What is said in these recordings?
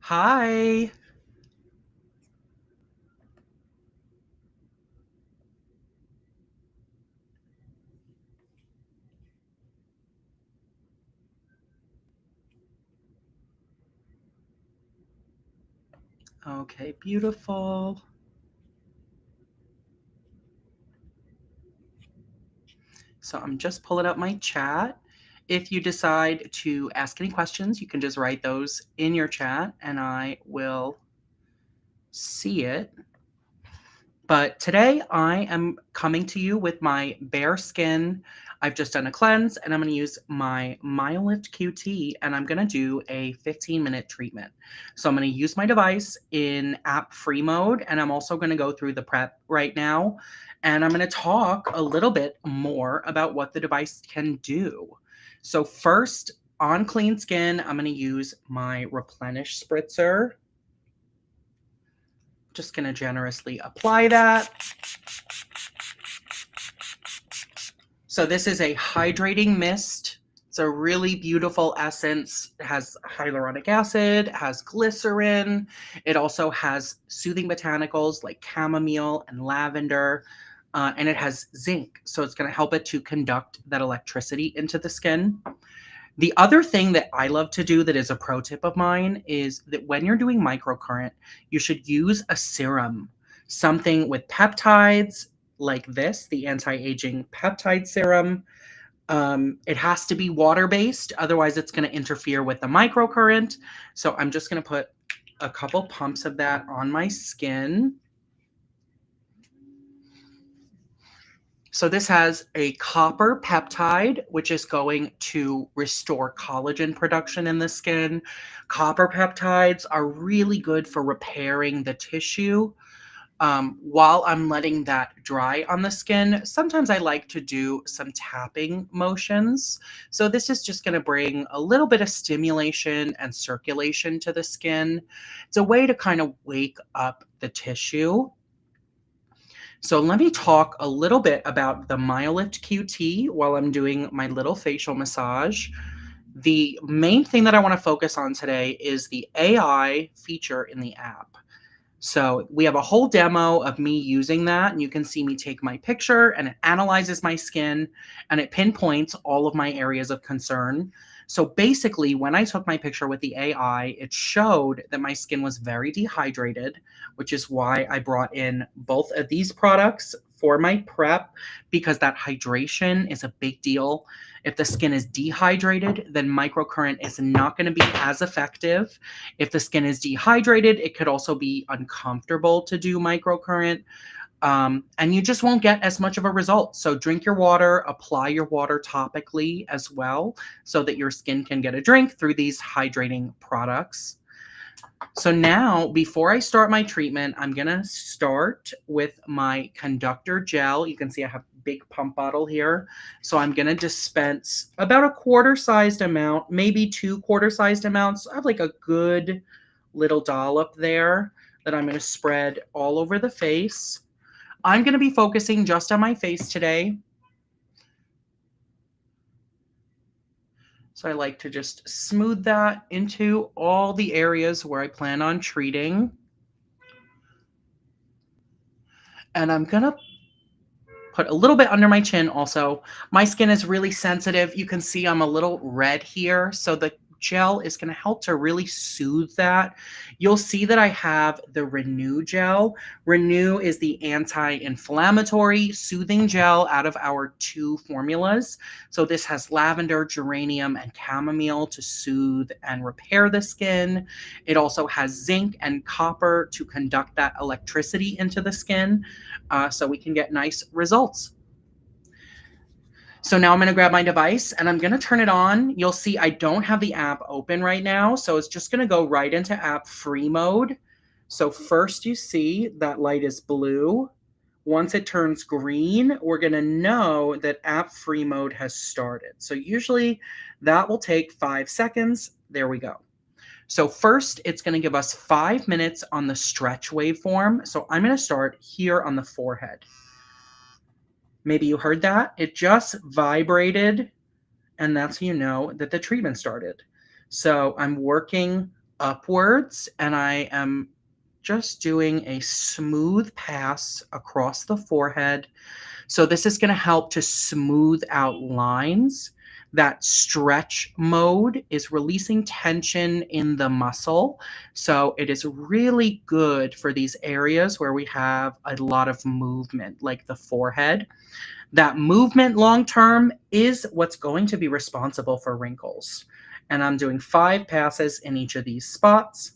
Hi. Okay, beautiful. So I'm just pulling up my chat. If you decide to ask any questions, you can just write those in your chat and I will see it. But today I am coming to you with my bare skin. I've just done a cleanse and I'm going to use my Myolift QT and I'm going to do a 15-minute treatment. So I'm going to use my device in app free mode and I'm also going to go through the prep right now and I'm going to talk a little bit more about what the device can do. So first, on clean skin, I'm going to use my Replenish spritzer. Just going to generously apply that. So this is a hydrating mist. It's a really beautiful essence. It has hyaluronic acid, it has glycerin. It also has soothing botanicals like chamomile and lavender. And it has zinc. So it's going to help it to conduct that electricity into the skin. The other thing that I love to do that is a pro tip of mine is that when you're doing microcurrent, you should use a serum, something with peptides like this, the anti-aging peptide serum. It has to be water-based, otherwise it's going to interfere with the microcurrent. So I'm just going to put a couple pumps of that on my skin. So this has a copper peptide, which is going to restore collagen production in the skin. Copper peptides are really good for repairing the tissue. While I'm letting that dry on the skin, sometimes I like to do some tapping motions. So this is just going to bring a little bit of stimulation and circulation to the skin. It's a way to kind of wake up the tissue. So let me talk a little bit about the Myolift QT while I'm doing my little facial massage. The main thing that I want to focus on today is the AI feature in the app. So we have a whole demo of me using that, and you can see me take my picture and it analyzes my skin and it pinpoints all of my areas of concern. So basically, when I took my picture with the AI, it showed that my skin was very dehydrated, which is why I brought in both of these products for my prep, because that hydration is a big deal. If the skin is dehydrated, then microcurrent is not going to be as effective. If the skin is dehydrated, it could also be uncomfortable to do microcurrent. And you just won't get as much of a result. So drink your water, apply your water topically as well, so that your skin can get a drink through these hydrating products. So now, before I start my treatment, I'm going to start with my conductor gel. You can see I have a big pump bottle here. So I'm going to dispense about a quarter-sized amount, maybe 2 quarter-sized amounts. I have like a good little dollop there that I'm going to spread all over the face. I'm going to be focusing just on my face today. So I like to just smooth that into all the areas where I plan on treating. And I'm going to put a little bit under my chin also. My skin is really sensitive. You can see I'm a little red here. So the gel is going to help to really soothe that. You'll see that I have the Renew gel. Renew is the anti-inflammatory soothing gel out of our 2 formulas. So this has lavender, geranium, and chamomile to soothe and repair the skin. It also has zinc and copper to conduct that electricity into the skin, so we can get nice results. So now I'm going to grab my device and I'm going to turn it on. You'll see I don't have the app open right now, so it's just going to go right into app free mode. So first you see that light is blue. Once it turns green, we're going to know that app free mode has started. So usually that will take 5 seconds. There we go. So first, it's going to give us 5 minutes on the stretch waveform. So I'm going to start here on the forehead. Maybe you heard that. It just vibrated, and that's how you know that the treatment started. So I'm working upwards, and I am just doing a smooth pass across the forehead. So this is going to help to smooth out lines. That stretch mode is releasing tension in the muscle. So it is really good for these areas where we have a lot of movement, like the forehead. That movement long term is what's going to be responsible for wrinkles. And I'm doing 5 passes in each of these spots.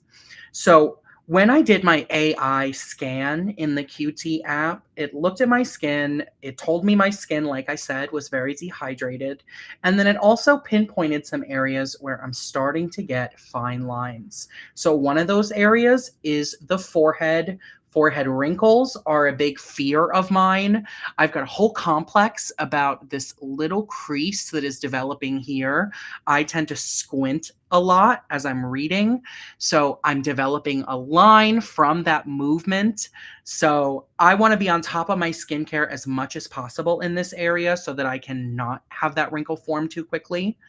So when I did my AI scan in the QT app, it looked at my skin. It told me my skin, like I said, was very dehydrated. And then it also pinpointed some areas where I'm starting to get fine lines. So one of those areas is the forehead. Forehead wrinkles are a big fear of mine. I've got a whole complex about this little crease that is developing here. I tend to squint a lot as I'm reading. So I'm developing a line from that movement. So I want to be on top of my skincare as much as possible in this area so that I can not have that wrinkle form too quickly.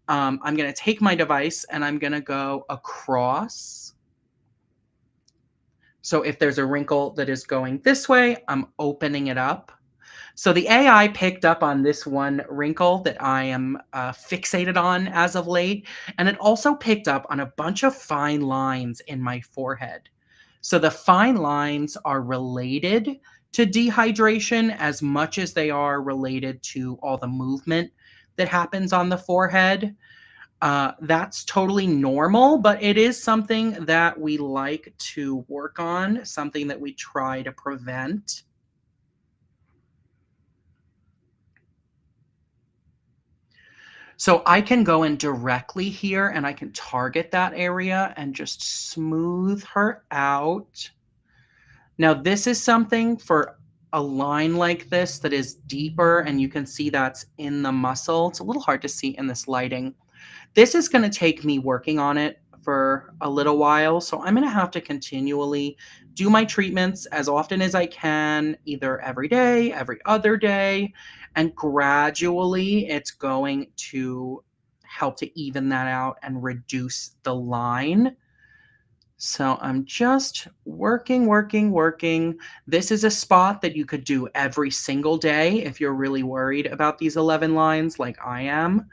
I'm going to take my device and I'm going to go across. So if there's a wrinkle that is going this way, I'm opening it up. So the AI picked up on this one wrinkle that I am fixated on as of late, and it also picked up on a bunch of fine lines in my forehead. So the fine lines are related to dehydration as much as they are related to all the movement that happens on the forehead. That's totally normal, but it is something that we like to work on, something that we try to prevent. So I can go in directly here and I can target that area and just smooth her out. Now, this is something for a line like this that is deeper and you can see that's in the muscle. It's a little hard to see in this lighting. This is going to take me working on it for a little while. So I'm going to have to continually do my treatments as often as I can, either every day, every other day, and gradually it's going to help to even that out and reduce the line. So I'm just working, working, working. This is a spot that you could do every single day if you're really worried about these 11 lines like I am.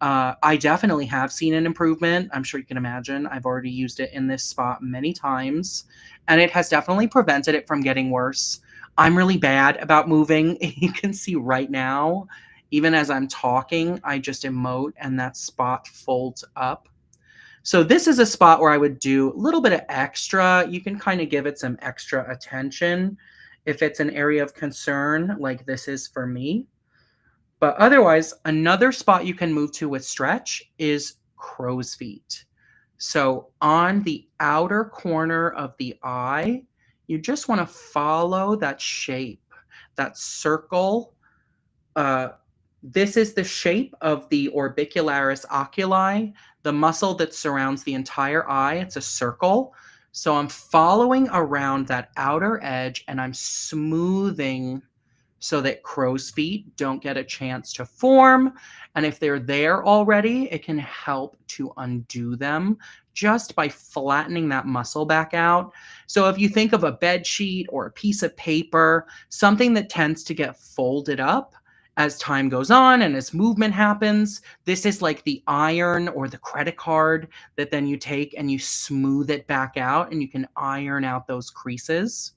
I definitely have seen an improvement. I'm sure you can imagine. I've already used it in this spot many times, and it has definitely prevented it from getting worse. I'm really bad about moving. You can see right now, even as I'm talking, I just emote and that spot folds up. So this is a spot where I would do a little bit of extra. You can kind of give it some extra attention if it's an area of concern like this is for me. But otherwise, another spot you can move to with stretch is crow's feet. So on the outer corner of the eye, you just want to follow that shape, that circle. Uh, this is the shape of the orbicularis oculi, the muscle that surrounds the entire eye. It's a circle. So I'm following around that outer edge and I'm smoothing so that crow's feet don't get a chance to form. And if they're there already, it can help to undo them just by flattening that muscle back out. So if you think of a bed sheet or a piece of paper, something that tends to get folded up as time goes on and as movement happens, this is like the iron or the credit card that then you take and you smooth it back out and you can iron out those creases.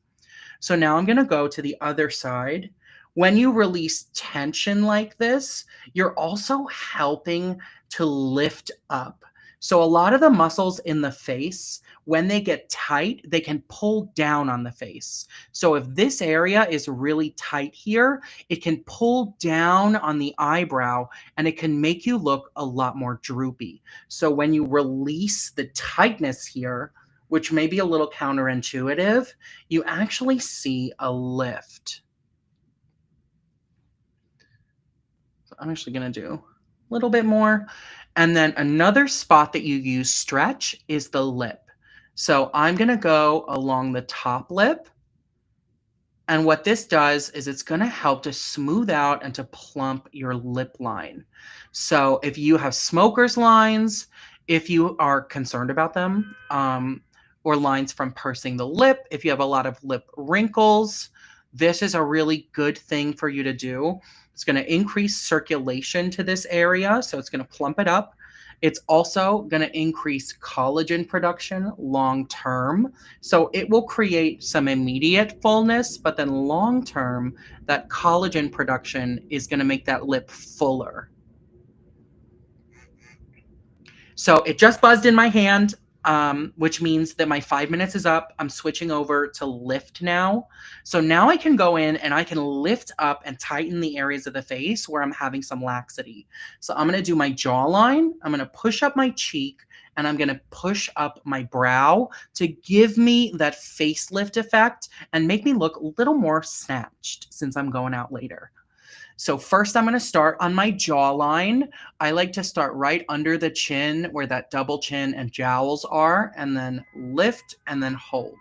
So now I'm going to go to the other side. When you release tension like this, you're also helping to lift up. So a lot of the muscles in the face, when they get tight, they can pull down on the face. So if this area is really tight here, it can pull down on the eyebrow and it can make you look a lot more droopy. So when you release the tightness here, which may be a little counterintuitive, you actually see a lift. So I'm actually going to do a little bit more. And then another spot that you use stretch is the lip. So I'm going to go along the top lip. And what this does is it's going to help to smooth out and to plump your lip line. So if you have smoker's lines, if you are concerned about them, or lines from pursing the lip, if you have a lot of lip wrinkles, this is a really good thing for you to do. It's going to increase circulation to this area, so it's going to plump it up. It's also going to increase collagen production long term. So it will create some immediate fullness, but then long term, that collagen production is going to make that lip fuller. So it just buzzed in my hand, which means that my 5 minutes is up. I'm switching over to lift now. So now I can go in and I can lift up and tighten the areas of the face where I'm having some laxity. So I'm going to do my jawline. I'm going to push up my cheek and I'm going to push up my brow to give me that facelift effect and make me look a little more snatched since I'm going out later. So first I'm going to start on my jawline. I like to start right under the chin where that double chin and jowls are, and then lift and then hold.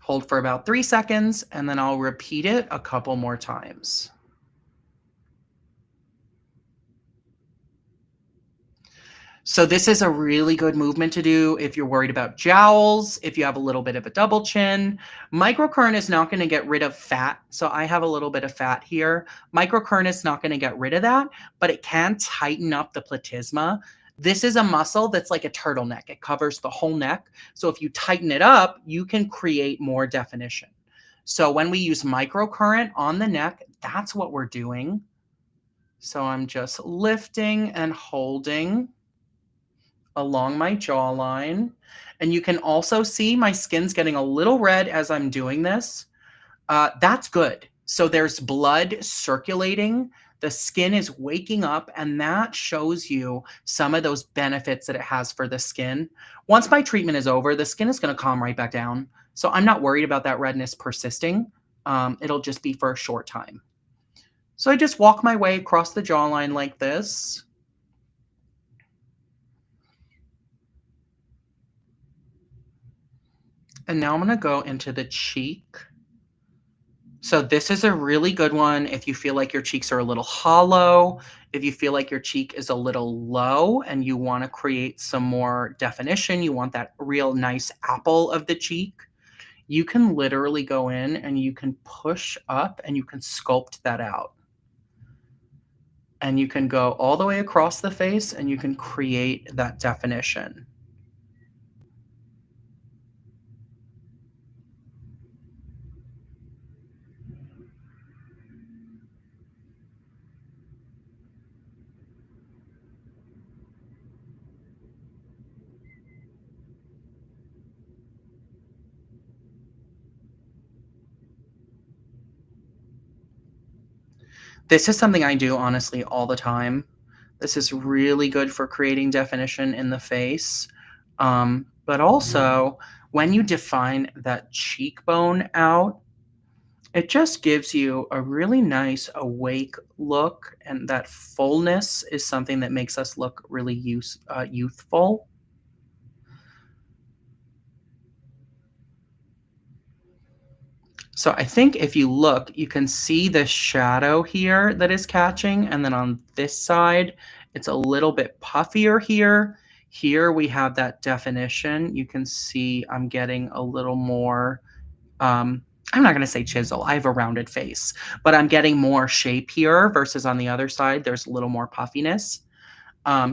Hold for about 3 seconds, and then I'll repeat it a couple more times. So this is a really good movement to do if you're worried about jowls, if you have a little bit of a double chin. Microcurrent is not going to get rid of fat. So I have a little bit of fat here. Microcurrent is not going to get rid of that, but it can tighten up the platysma. This is a muscle that's like a turtleneck. It covers the whole neck. So if you tighten it up, you can create more definition. So when we use microcurrent on the neck, that's what we're doing. So I'm just lifting and holding along my jawline. And you can also see my skin's getting a little red as I'm doing this. That's good. So there's blood circulating. The skin is waking up, and that shows you some of those benefits that it has for the skin. Once my treatment is over, the skin is going to calm right back down. So I'm not worried about that redness persisting. It'll just be for a short time. So I just walk my way across the jawline like this. And now I'm going to go into the cheek. So this is a really good one if you feel like your cheeks are a little hollow, if you feel like your cheek is a little low and you want to create some more definition, you want that real nice apple of the cheek, you can literally go in and you can push up and you can sculpt that out. And you can go all the way across the face and you can create that definition. This is something I do honestly all the time. This is really good for creating definition in the face. But also, when you define that cheekbone out, it just gives you a really nice awake look, and that fullness is something that makes us look really youthful. So I think if you look, you can see the shadow here that is catching, and then on this side, it's a little bit puffier here. Here we have that definition. You can see I'm getting a little more, I'm not going to say chisel. I have a rounded face, but I'm getting more shape here versus on the other side, there's a little more puffiness.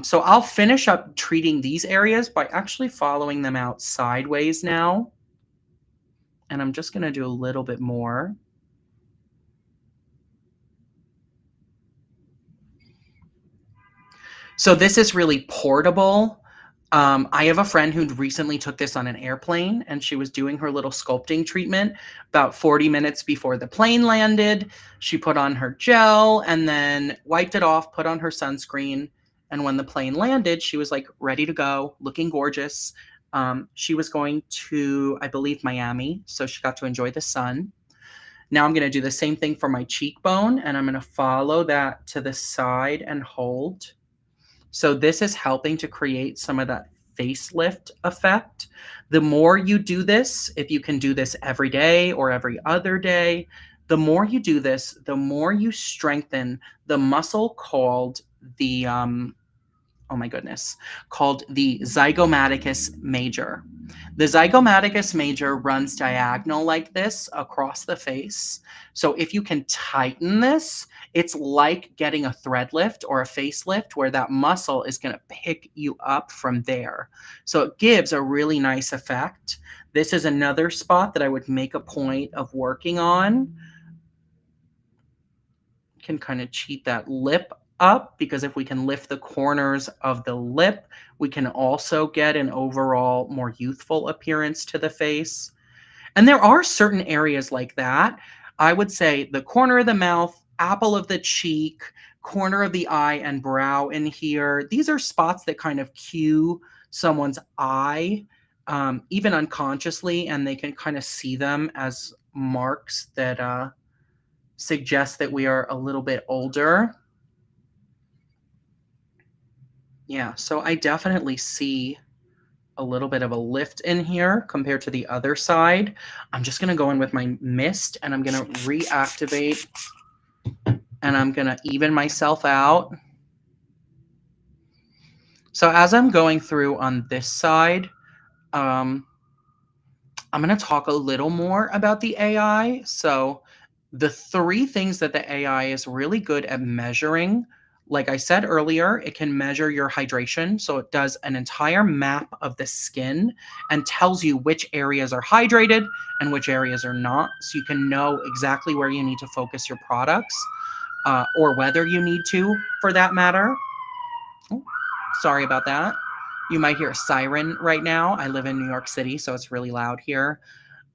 So I'll finish up treating these areas by actually following them out sideways now. And I'm just going to do a little bit more. So this is really portable. I have a friend who recently took this on an airplane, and she was doing her little sculpting treatment about 40 minutes before the plane landed. She put on her gel and then wiped it off, put on her sunscreen. And when the plane landed, she was like ready to go, looking gorgeous. She was going to, I believe, Miami, so she got to enjoy the sun. Now I'm going to do the same thing for my cheekbone, and I'm going to follow that to the side and hold. So this is helping to create some of that facelift effect. The more you do this, if you can do this every day or every other day, the more you do this, the more you strengthen the muscle called the oh my goodness, called the zygomaticus major. The zygomaticus major runs diagonal like this across the face. So if you can tighten this, it's like getting a thread lift or a facelift where that muscle is going to pick you up from there. So it gives a really nice effect. This is another spot that I would make a point of working on. Can kind of cheat that lip up, because if we can lift the corners of the lip, we can also get an overall more youthful appearance to the face. And there are certain areas like that. I would say the corner of the mouth, apple of the cheek, corner of the eye, and brow in here. These are spots that kind of cue someone's eye, even unconsciously, and they can kind of see them as marks that suggest that we are a little bit older. Yeah, so I definitely see a little bit of a lift in here compared to the other side. I'm just gonna go in with my mist and I'm gonna reactivate and I'm gonna even myself out. So as I'm going through on this side, um, I'm going to talk a little more about the AI. So, the three things that the AI is really good at measuring, like I said earlier, it can measure your hydration. So, it does an entire map of the skin and tells you which areas are hydrated and which areas are not. So, you can know exactly where you need to focus your products, or whether you need to, for that matter. Oh, sorry about that. You might hear a siren right now. I live in New York City, so it's really loud here.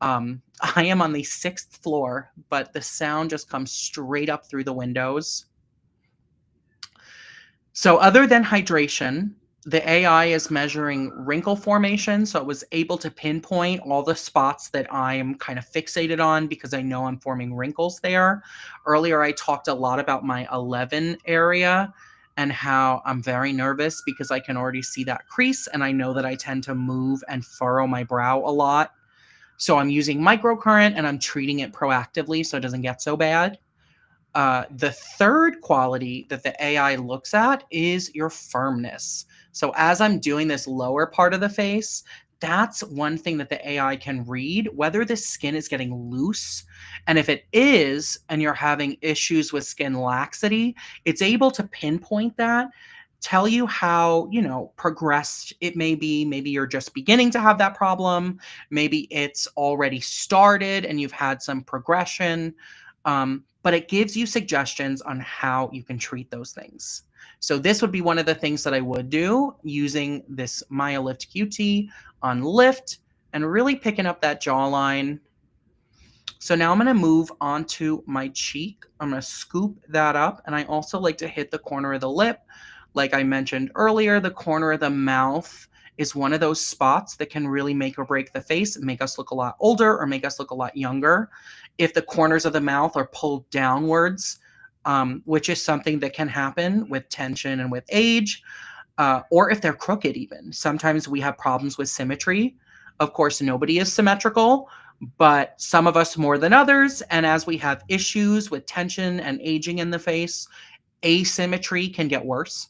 I am on the sixth floor, but the sound just comes straight up through the windows. So, other than hydration, the AI is measuring wrinkle formation. So, it was able to pinpoint all the spots that I'm kind of fixated on because I know I'm forming wrinkles there. Earlier, I talked a lot about my 11 area and how I'm very nervous because I can already see that crease and I know that I tend to move and furrow my brow a lot. So I'm using microcurrent and I'm treating it proactively so it doesn't get so bad. The third quality that the AI looks at is your firmness. So as I'm doing this lower part of the face, that's one thing that the AI can read, whether the skin is getting loose. And if it is, and you're having issues with skin laxity, it's able to pinpoint that, tell you how, progressed it may be. Maybe you're just beginning to have that problem. Maybe it's already started and you've had some progression. But it gives you suggestions on how you can treat those things. So this would be one of the things that I would do using this MyoLift QT on lift and really picking up that jawline. So now I'm going to move onto my cheek. I'm going to scoop that up. And I also like to hit the corner of the lip. Like I mentioned earlier, the corner of the mouth is one of those spots that can really make or break the face and make us look a lot older or make us look a lot younger. If the corners of the mouth are pulled downwards, which is something that can happen with tension and with age, or if they're crooked, even. Sometimes we have problems with symmetry. Of course, nobody is symmetrical, but some of us more than others. And as we have issues with tension and aging in the face, asymmetry can get worse.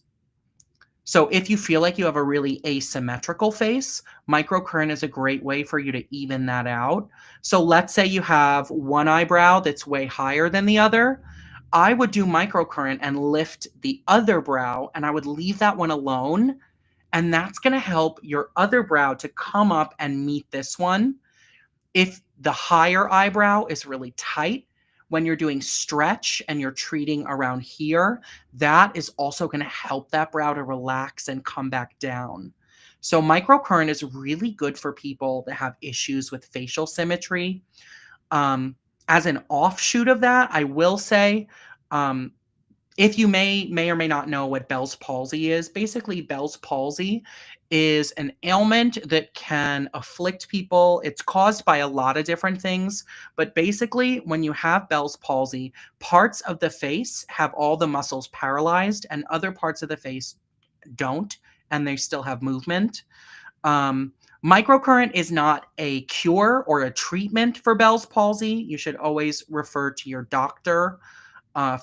So if you feel like you have a really asymmetrical face, microcurrent is a great way for you to even that out. So let's say you have one eyebrow that's way higher than the other. I would do microcurrent and lift the other brow, and I would leave that one alone. And that's going to help your other brow to come up and meet this one. If the higher eyebrow is really tight, when you're doing stretch and you're treating around here, that is also going to help that brow to relax and come back down. So microcurrent is really good for people that have issues with facial symmetry. As an offshoot of that, I will say, if you may or may not know what Bell's palsy is, basically Bell's palsy is an ailment that can afflict people. It's caused by a lot of different things, but basically when you have Bell's palsy, parts of the face have all the muscles paralyzed and other parts of the face don't, and they still have movement. Microcurrent is not a cure or a treatment for Bell's palsy. You should always refer to your doctor.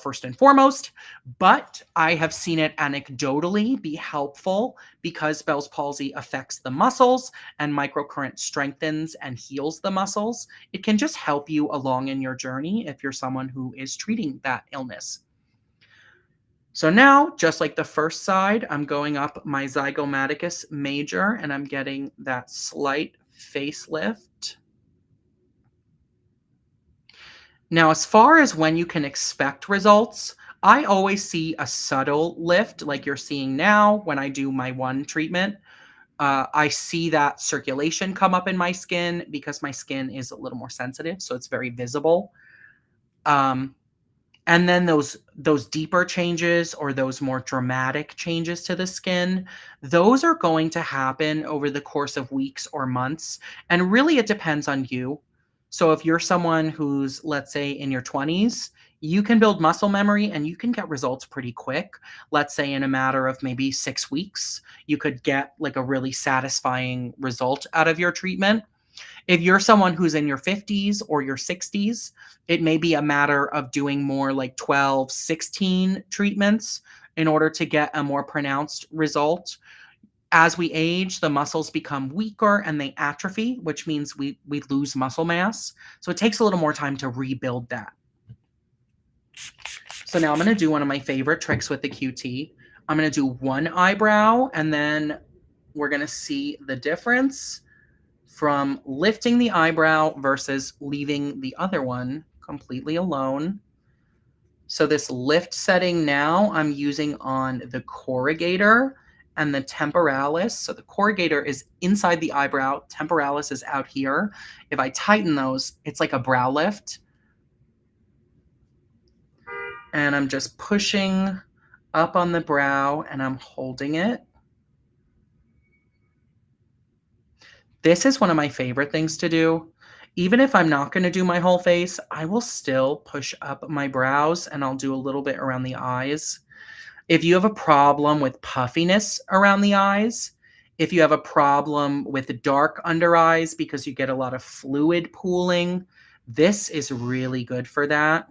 first and foremost, but I have seen it anecdotally be helpful because Bell's palsy affects the muscles and microcurrent strengthens and heals the muscles. It can just help you along in your journey if you're someone who is treating that illness. So now, just like the first side, I'm going up my zygomaticus major and I'm getting that slight facelift. Now, as far as when you can expect results, I always see a subtle lift like you're seeing now when I do my one treatment. I see that circulation come up in my skin because my skin is a little more sensitive, so it's very visible. Um, and then those deeper changes or those more dramatic changes to the skin, those are going to happen over the course of weeks or months, and really it depends on you. So if you're someone who's, let's say, in your 20s, you can build muscle memory and you can get results pretty quick. Let's say in a matter of maybe 6 weeks, you could get like a really satisfying result out of your treatment. If you're someone who's in your 50s or your 60s, it may be a matter of doing more like 12, 16 treatments in order to get a more pronounced result. As we age, the muscles become weaker and they atrophy, which means we lose muscle mass. So it takes a little more time to rebuild that. So now I'm going to do one of my favorite tricks with the QT. I'm going to do one eyebrow and then we're going to see the difference from lifting the eyebrow versus leaving the other one completely alone. So this lift setting now I'm using on the corrugator and the temporalis. So the corrugator is inside the eyebrow, temporalis is out here. If I tighten those, it's like a brow lift. And I'm just pushing up on the brow and I'm holding it. This is one of my favorite things to do. Even if I'm not going to do my whole face, I will still push up my brows and I'll do a little bit around the eyes. If you have a problem with puffiness around the eyes, if you have a problem with dark under eyes because you get a lot of fluid pooling, this is really good for that.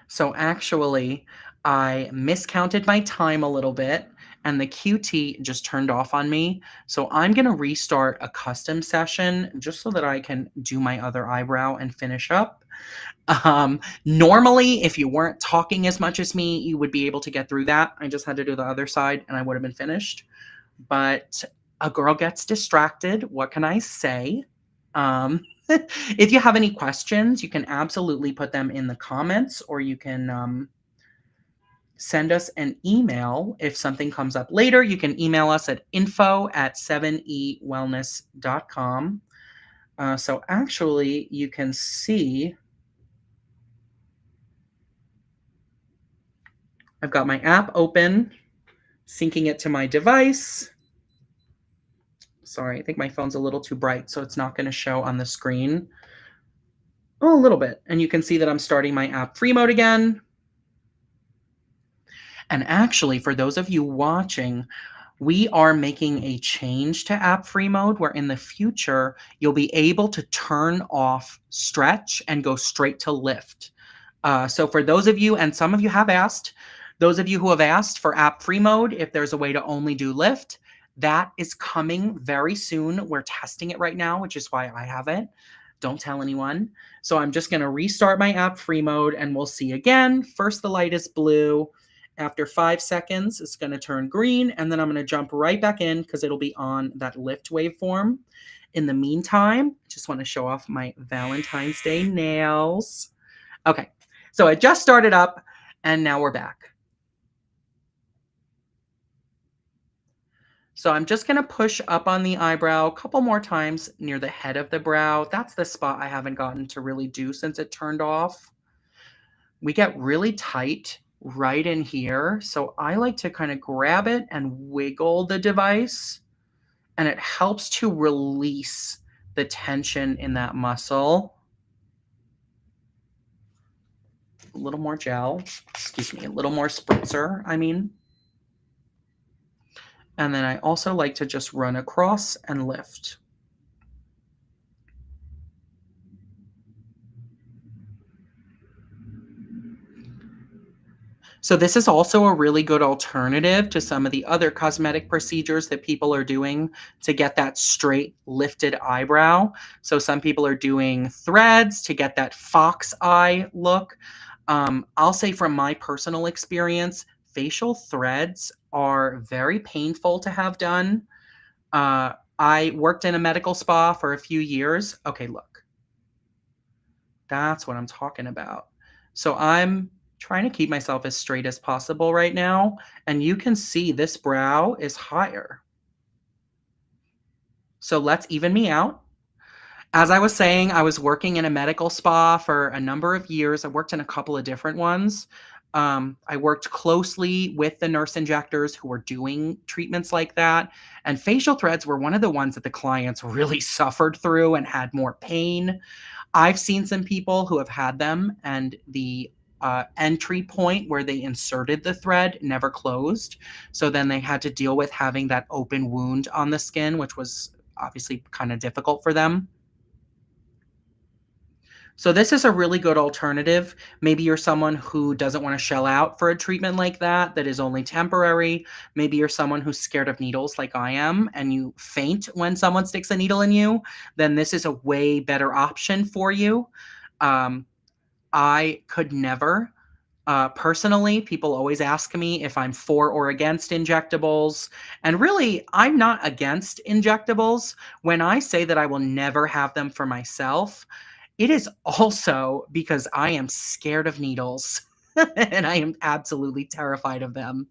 So actually, I miscounted my time a little bit and the QT just turned off on me. So I'm going to restart a custom session just so that I can do my other eyebrow and finish up. Normally, if you weren't talking as much as me, you would be able to get through that. I just had to do the other side and I would have been finished. But a girl gets distracted. What can I say? If you have any questions, you can absolutely put them in the comments or you can send us an email. If something comes up later, you can email us at info@7ewellness.com. So actually, you can see I've got my app open, syncing it to my device. Sorry, I think my phone's a little too bright, so it's not going to show on the screen. Oh, a little bit. And you can see that I'm starting my app free mode again. And actually, for those of you watching, we are making a change to app free mode where in the future, you'll be able to turn off stretch and go straight to lift. So for those of you, and some of you have asked, those of you who have asked for app free mode, if there's a way to only do lift, that is coming very soon. We're testing it right now, which is why I have it. Don't tell anyone. So I'm just going to restart my app free mode and we'll see again. First, the light is blue. After 5 seconds, it's going to turn green, and then I'm going to jump right back in because it'll be on that lift waveform. In the meantime, just want to show off my Valentine's Day nails. Okay, so I just started up, and now we're back. So I'm just going to push up on the eyebrow a couple more times near the head of the brow. That's the spot I haven't gotten to really do since it turned off. We get really tight right in here. So I like to kind of grab it and wiggle the device, and it helps to release the tension in that muscle. A little more gel, excuse me, a little more spritzer, I mean. And then I also like to just run across and lift. So this is also a really good alternative to some of the other cosmetic procedures that people are doing to get that straight lifted eyebrow. So some people are doing threads to get that fox eye look. I'll say from my personal experience, facial threads are very painful to have done. I worked in a medical spa for a few years. Okay, look, that's what I'm talking about. So I'm trying to keep myself as straight as possible right now, and you can see this brow is higher. So let's even me out. As I was saying, I was working in a medical spa for a number of years. I worked in a couple of different ones. I worked closely with the nurse injectors who were doing treatments like that. And facial threads were one of the ones that the clients really suffered through and had more pain. I've seen some people who have had them, and the entry point where they inserted the thread never closed. So then they had to deal with having that open wound on the skin, which was obviously kind of difficult for them. So this is a really good alternative. Maybe you're someone who doesn't want to shell out for a treatment like that, that is only temporary. Maybe you're someone who's scared of needles like I am and you faint when someone sticks a needle in you, then this is a way better option for you. Um, I could never. Personally, people always ask me if I'm for or against injectables. And really, I'm not against injectables. When I say that I will never have them for myself, it is also because I am scared of needles and I am absolutely terrified of them.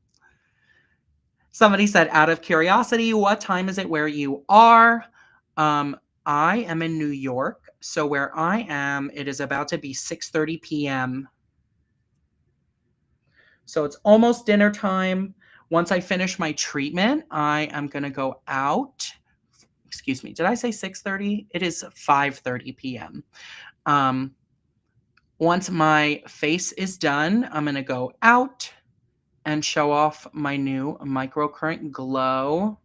Somebody said, out of curiosity, what time is it where you are? Um, I am in New York. So where I am, it is about to be 6:30 p.m. So it's almost dinner time. Once I finish my treatment, I am going to go out. Excuse me. Did I say 6:30? It is 5:30 p.m. Um, Once my face is done, I'm going to go out and show off my new microcurrent glow.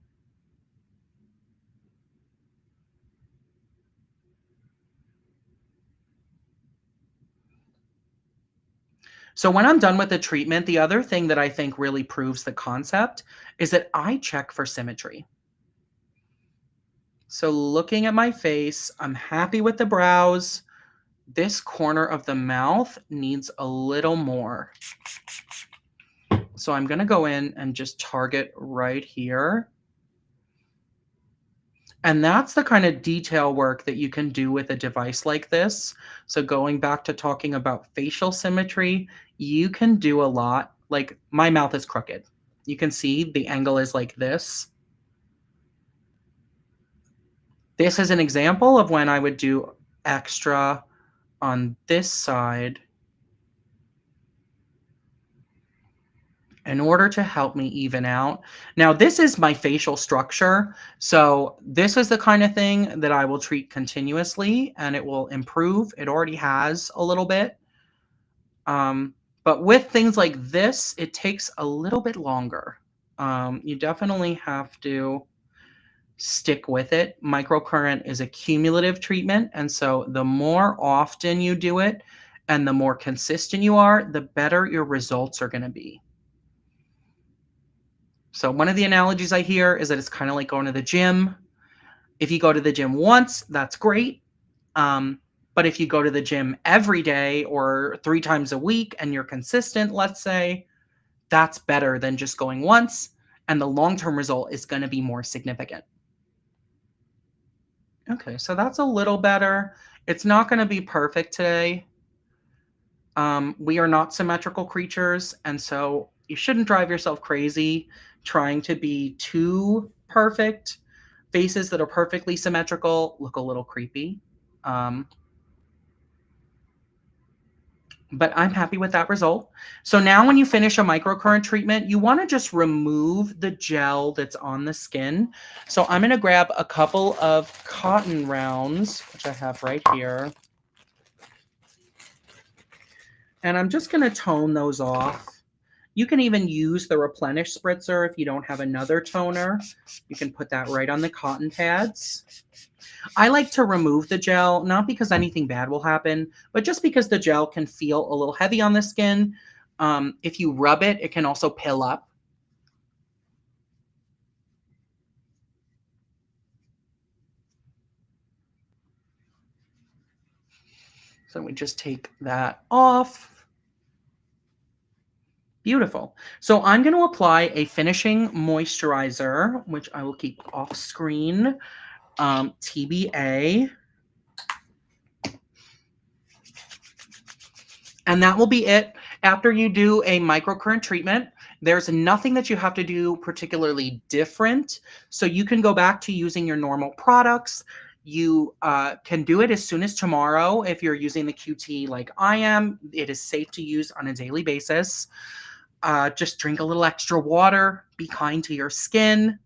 So when I'm done with the treatment, the other thing that I think really proves the concept is that I check for symmetry. So looking at my face, I'm happy with the brows. This corner of the mouth needs a little more. So I'm going to go in and just target right here. And that's the kind of detail work that you can do with a device like this. So going back to talking about facial symmetry, you can do a lot. Like my mouth is crooked. You can see the angle is like this. This is an example of when I would do extra on this side in order to help me even out. Now, this is my facial structure. So this is the kind of thing that I will treat continuously and it will improve. It already has a little bit. But with things like this, it takes a little bit longer. You definitely have to stick with it. Microcurrent is a cumulative treatment. And so the more often you do it and the more consistent you are, the better your results are going to be. So one of the analogies I hear is that it's kind of like going to the gym. If you go to the gym once, that's great. But if you go to the gym every day or 3 times a week and you're consistent, let's say, that's better than just going once. And the long-term result is going to be more significant. Okay, so that's a little better. It's not going to be perfect today. We are not symmetrical creatures, and so you shouldn't drive yourself crazy trying to be too perfect. Faces that are perfectly symmetrical look a little creepy. Um, but I'm happy with that result. So now when you finish a microcurrent treatment, you want to just remove the gel that's on the skin. So I'm going to grab a couple of cotton rounds, which I have right here. And I'm just going to tone those off. You can even use the Replenish Spritzer if you don't have another toner. You can put that right on the cotton pads. I like to remove the gel, not because anything bad will happen, but just because the gel can feel a little heavy on the skin. If you rub it, it can also pill up. So we just take that off. Beautiful. So I'm going to apply a finishing moisturizer, which I will keep off screen. TBA. And that will be it. After you do a microcurrent treatment, there's nothing that you have to do particularly different. So you can go back to using your normal products. You can do it as soon as tomorrow if you're using the QT like I am. It is safe to use on a daily basis. Just drink a little extra water, be kind to your skin,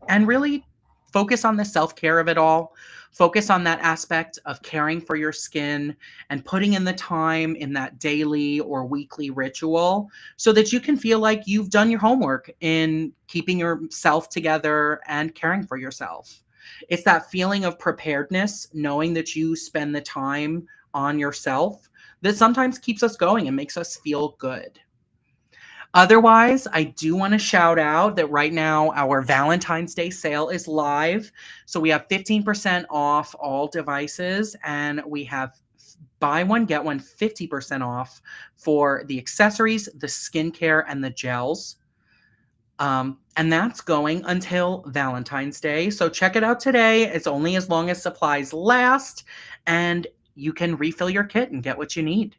and really focus on the self-care of it all. Focus on that aspect of caring for your skin and putting in the time in that daily or weekly ritual so that you can feel like you've done your homework in keeping yourself together and caring for yourself. It's that feeling of preparedness, knowing that you spend the time on yourself, that sometimes keeps us going and makes us feel good. Otherwise, I do want to shout out that right now our Valentine's Day sale is live. So we have 15% off all devices, and we have buy one, get one 50% off for the accessories, the skincare, and the gels. And that's going until Valentine's Day. So check it out today. It's only as long as supplies last, and you can refill your kit and get what you need.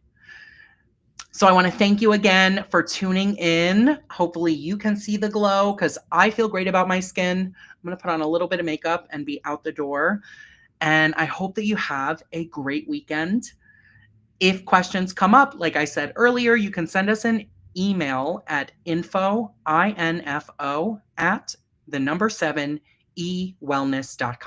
So I want to thank you again for tuning in. Hopefully you can see the glow because I feel great about my skin. I'm going to put on a little bit of makeup and be out the door. And I hope that you have a great weekend. If questions come up, like I said earlier, you can send us an email at info, at the number 7, ewellness.com.